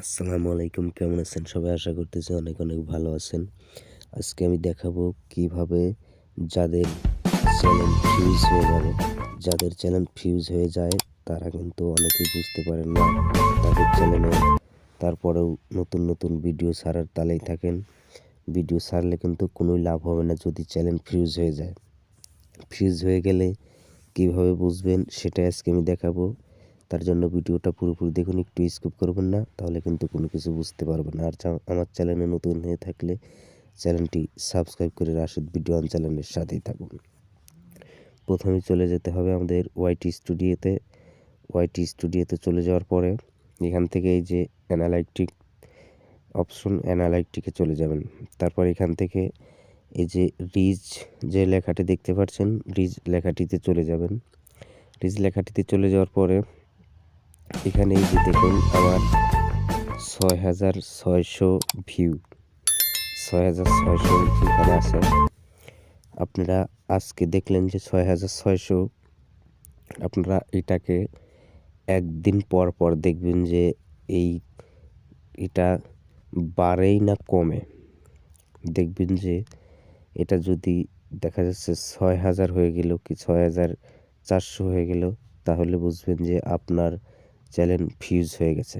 আসসালামু আলাইকুম, কেমন আছেন সবাই? আশা করতেছি অনেক অনেক ভালো আছেন। আজকে আমি দেখাবো কিভাবে যাদের চ্যানেল ফিউজ হয়ে যাবে, যাদের চ্যানেল ফিউজ হয়ে যায় তারা কিন্তু অনেকেই বুঝতে পারেন না তাদের চ্যানেলে, তারপরেও নতুন নতুন ভিডিও ছাড়ার তালেই থাকেন। ভিডিও ছাড়লে কিন্তু কোনোই লাভ হবে না যদি চ্যানেল ফিউজ হয়ে যায়। ফিউজ হয়ে গেলে কিভাবে বুঝবেন সেটাই আজকে আমি দেখাবো। তার জন্য ভিডিওটা পুরোপুরি দেখুন, একটু স্কিপ করবেন না, তাহলে কিন্তু কোনো কিছু বুঝতে পারবেন না। আর আমার চ্যানেলে নতুন হয়ে থাকলে চ্যানেলটি সাবস্ক্রাইব করে রাশেদ ভিডিও অন চ্যানেলের সাথেই থাকুন। প্রথমে চলে যেতে হবে আমাদের ওয়াইটি স্টুডিওতে চলে যাওয়ার পরে এখান থেকে এই যে অ্যানালাইটিকে চলে যাবেন। তারপর এখান থেকে এই যে রিজ যে লেখাটি দেখতে পাচ্ছেন, রিজ লেখাটিতে চলে যাবেন। রিজ লেখাটিতে চলে যাওয়ার পরে এখানে এই যে দেখুন আমার 6,600 ভিউ, 6,600 এখানে আছে। আপনারা আজকে দেখলেন যে 6,600, আপনারা এটাকে একদিন পর পর দেখবেন যে এটা বাড়েই না কমে। দেখবেন যে এটা যদি দেখা যাচ্ছে 6,000 হয়ে গেল কি 6,400 হয়ে গেল, তাহলে বুঝবেন যে আপনার চ্যানেল ফিউজ হয়ে গেছে।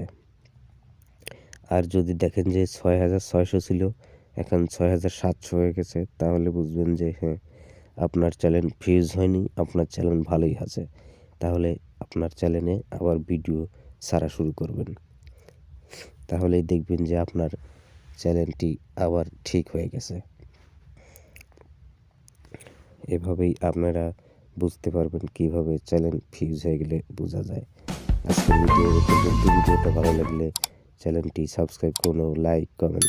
আর যদি দেখেন যে 6,600 ছিল এখন 6,700 হয়ে গেছে, তাহলে বুঝবেন যে হ্যাঁ, আপনার চ্যানেল ফিউজ হয়নি, আপনার চ্যানেল ভালোই আছে। তাহলে আপনার চ্যানেলে আবার ভিডিও ছাড়া শুরু করবেন, তাহলেই দেখবেন যে আপনার চ্যানেলটি আবার ঠিক হয়ে গেছে। এভাবেই আপনারা বুঝতে পারবেন কিভাবে চ্যানেল ফিউজ হয়ে গেলে বোঝা যায়। আজকের ভিডিওটা ভালো লাগলে চ্যানেলটি সাবস্ক্রাইব করুন, লাইক কমেন্ট